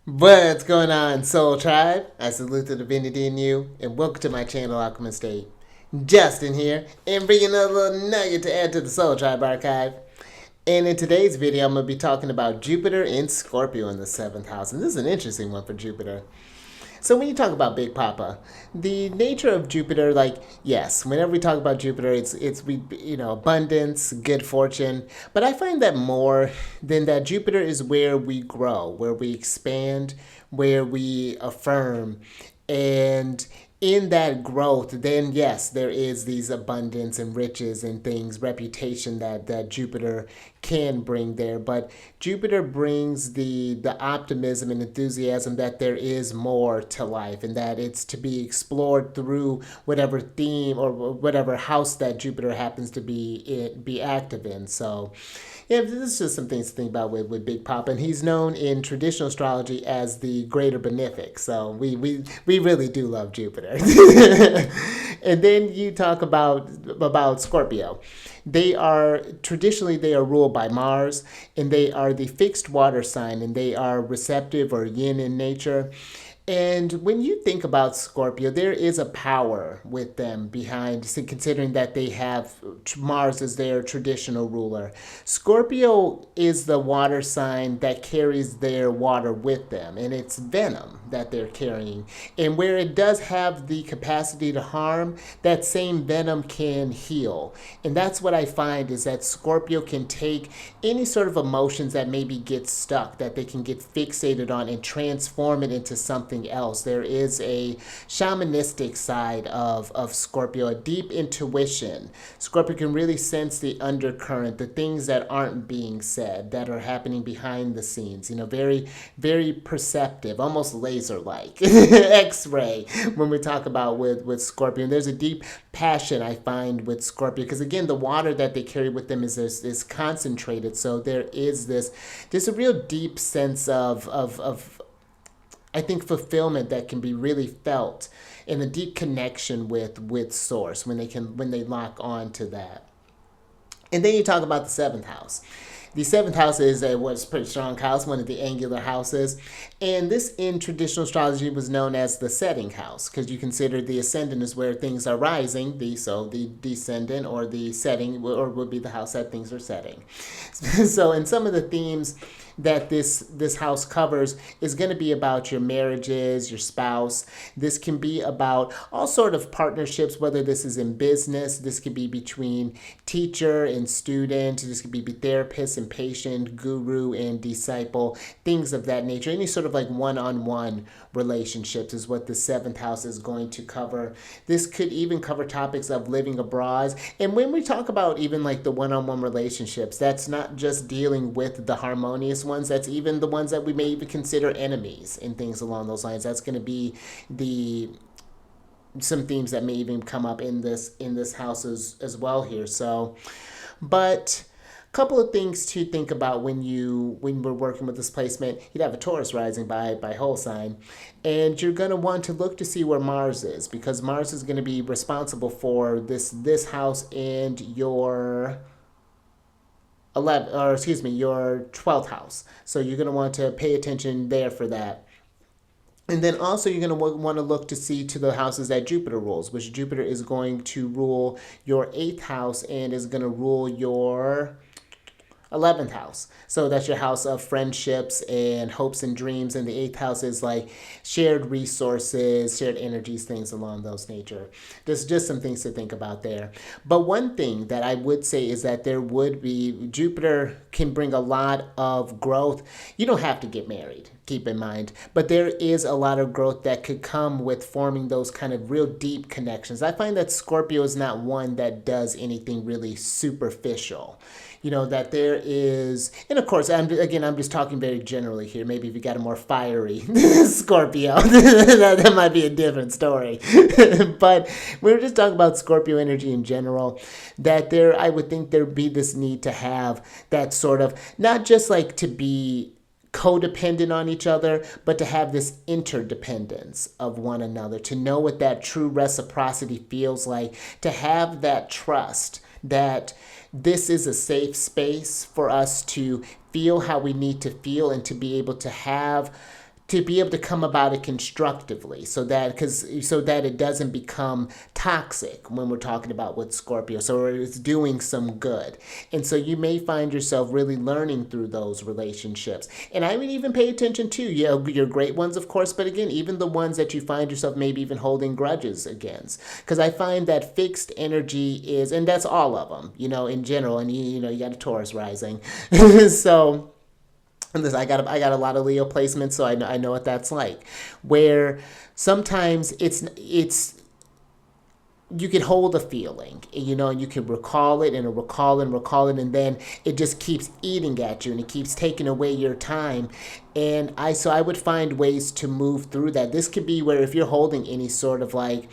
What's going on, Soul Tribe? I salute the divinity in you, and welcome to my channel, Alchemist. Justin here, and bringing another little nugget to add to the Soul Tribe archive. And in today's video, I'm going to be talking about Jupiter in Scorpio in the 7th house, and this is an interesting one for Jupiter. So when you talk about Big Papa, the nature of Jupiter, like yes, whenever we talk about Jupiter, it's we abundance, good fortune. But I find that more than that, Jupiter is where we grow, where we expand, where we affirm, and in that growth, then yes, there is these abundance and riches and things, reputation that Jupiter can bring there. But Jupiter brings the optimism and enthusiasm that there is more to life and that it's to be explored through whatever theme or whatever house that Jupiter happens to be active in. So yeah, this is just some things to think about with Big Papa. And he's known in traditional astrology as the greater benefic. So we really do love Jupiter. And then you talk about Scorpio. They are ruled by Mars, and they are the fixed water sign, and they are receptive or yin in nature. And when you think about Scorpio, there is a power with them behind, considering that they have Mars as their traditional ruler. Scorpio is the water sign that carries their water with them, and it's venom that they're carrying. And where it does have the capacity to harm, that same venom can heal. And that's what I find is that Scorpio can take any sort of emotions that maybe get stuck, that they can get fixated on and transform it into something else. There is a shamanistic side of Scorpio, a deep intuition. Scorpio can really sense the undercurrent, the things that aren't being said, that are happening behind the scenes. Very, very perceptive, almost laser-like, X-ray when we talk about with Scorpio. And there's a deep passion I find with Scorpio because again, the water that they carry with them is concentrated. So there is this a real deep sense of I think fulfillment that can be really felt in a deep connection with source when they lock on to that. And then you talk about the 7th house. The 7th house is a pretty strong house, one of the angular houses. And this in traditional astrology was known as the setting house because you consider the ascendant is where things are rising. The descendant or the setting or would be the house that things are setting. So in some of the themes that this house covers is going to be about your marriages, your spouse. This can be about all sort of partnerships, whether this is in business, this could be between teacher and student, this could be therapist and patient, guru and disciple, things of that nature. Any sort of like one-on-one relationships is what the 7th house is going to cover. This could even cover topics of living abroad. And when we talk about even like the one-on-one relationships, that's not just dealing with the harmonious ones, that's even the ones that we may even consider enemies and things along those lines. That's going to be the some themes that may even come up in this house as well here. So, but a couple of things to think about when we're working with this placement. You'd have a Taurus rising by whole sign, and you're going to want to look to see where Mars is because Mars is going to be responsible for this house and your 11 or excuse me your 12th house. So you're going to want to pay attention there for that. And then also you're going to want to look to see to the houses that Jupiter rules, which Jupiter is going to rule your 8th house and is going to rule your 11th house. So that's your house of friendships and hopes and dreams. And the 8th house is like shared resources, shared energies, things along those nature. There's just some things to think about there. But one thing that I would say is that there would be, Jupiter can bring a lot of growth. You don't have to get married, keep in mind, but there is a lot of growth that could come with forming those kind of real deep connections. I find that Scorpio is not one that does anything really superficial. That there is, and of course, I'm just talking very generally here. Maybe if you got a more fiery Scorpio, that might be a different story. But we're just talking about Scorpio energy in general, that I would think there'd be this need to have that sort of, not just like to be codependent on each other, but to have this interdependence of one another, to know what that true reciprocity feels like, to have that trust that this is a safe space for us to feel how we need to feel and to be able to have to be able to come about it constructively, so that it doesn't become toxic when we're talking about with Scorpio, so it's doing some good. And so you may find yourself really learning through those relationships. And I would even pay attention to your great ones, of course, but again, even the ones that you find yourself maybe even holding grudges against, because I find that fixed energy is, and that's all of them, in general. And you got a Taurus rising. So I got a lot of Leo placements, so I know what that's like. Where sometimes it's you can hold a feeling, and you can recall it and recall it, and then it just keeps eating at you and it keeps taking away your time. And I would find ways to move through that. This could be where if you're holding any sort of like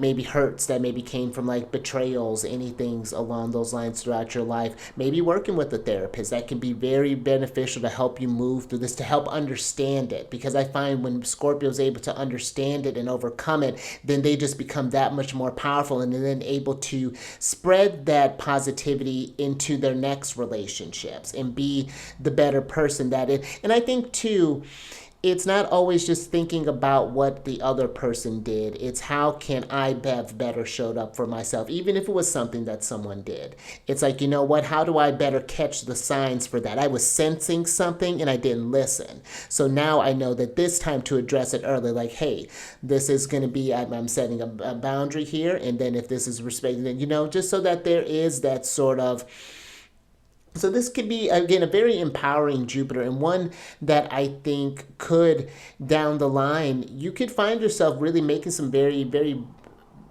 maybe hurts that maybe came from like betrayals, anything along those lines throughout your life, maybe working with a therapist, that can be very beneficial to help you move through this, to help understand it. Because I find when Scorpio is able to understand it and overcome it, then they just become that much more powerful, and then able to spread that positivity into their next relationships and be the better person that it. And I think too, it's not always just thinking about what the other person did. It's how can I have better showed up for myself, even if it was something that someone did. It's like, what? How do I better catch the signs for that? I was sensing something and I didn't listen. So now I know that this time to address it early, like, hey, this is going to be, I'm setting a boundary here. And then if this is respected, just so that there is that sort of. So this could be, again, a very empowering Jupiter, and one that I think could, down the line, you could find yourself really making some very, very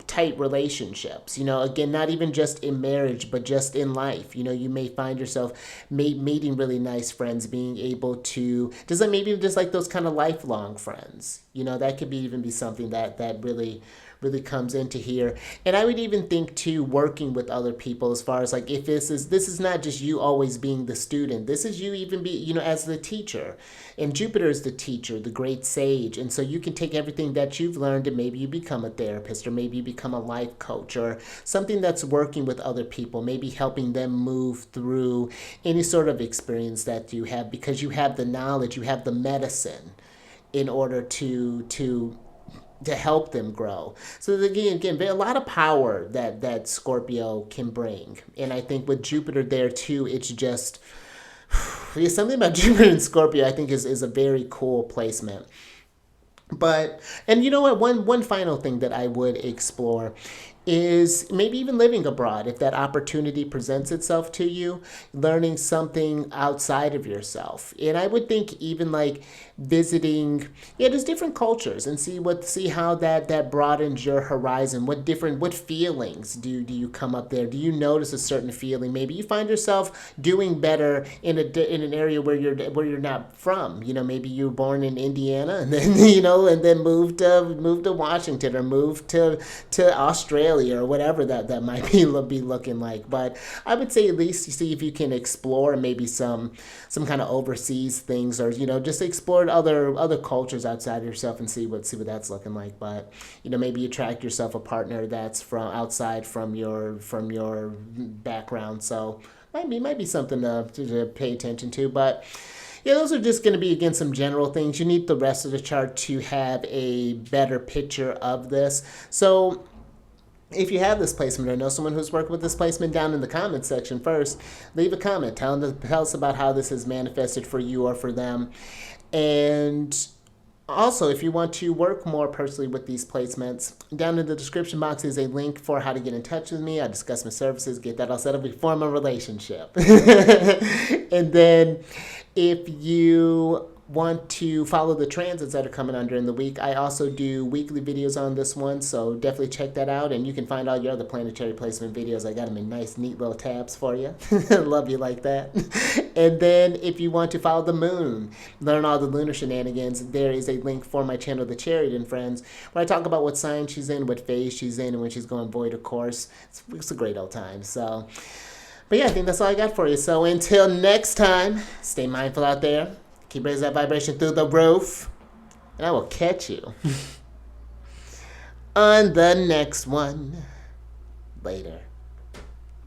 tight relationships. Again, not even just in marriage, but just in life. You may find yourself meeting really nice friends, being able to, just like those kind of lifelong friends. That could even be something that really comes into here. And I would even think too, working with other people, as far as like, if this is not just you always being the student, this is you even be, as the teacher. And Jupiter is the teacher, the great sage. And so you can take everything that you've learned and maybe you become a therapist, or maybe you become a life coach, or something that's working with other people, maybe helping them move through any sort of experience that you have, because you have the knowledge, you have the medicine in order to help them grow. So again, a lot of power that Scorpio can bring. And I think with Jupiter there too, it's just, something about Jupiter and Scorpio I think is a very cool placement. But, and you know what, one final thing that I would explore is maybe even living abroad, if that opportunity presents itself to you, learning something outside of yourself. And I would think even like visiting, just different cultures, and see how that broadens your horizon. What feelings do you come up there? Do you notice a certain feeling? Maybe you find yourself doing better in an area where you're not from. Maybe you were born in Indiana, and then and then moved to Washington, or moved to Australia, or whatever that might be looking like. But I would say at least you see if you can explore maybe some kind of overseas things, or just explore other cultures outside of yourself and see what that's looking like. But maybe you attract yourself a partner that's from outside from your background. So might be something to pay attention to. But those are just going to be, again, some general things. You need the rest of the chart to have a better picture of this. So if you have this placement or know someone who's worked with this placement, down in the comment section first, leave a comment. Tell us about how this has manifested for you or for them. And also, if you want to work more personally with these placements, down in the description box is a link for how to get in touch with me. I discuss my services, get that all set up, form a relationship. And then if you want to follow the transits that are coming on during the week, I also do weekly videos on this one, so definitely check that out. And you can find all your other planetary placement videos. I got them in nice, neat little tabs for you. Love you like that. And then if you want to follow the moon, learn all the lunar shenanigans, there is a link for my channel, The Chariot and Friends, where I talk about what sign she's in, what phase she's in, and when she's going void, of course. It's a great old time. So, but I think that's all I got for you. So until next time, stay mindful out there. Keep raising that vibration through the roof. And I will catch you on the next one. Later.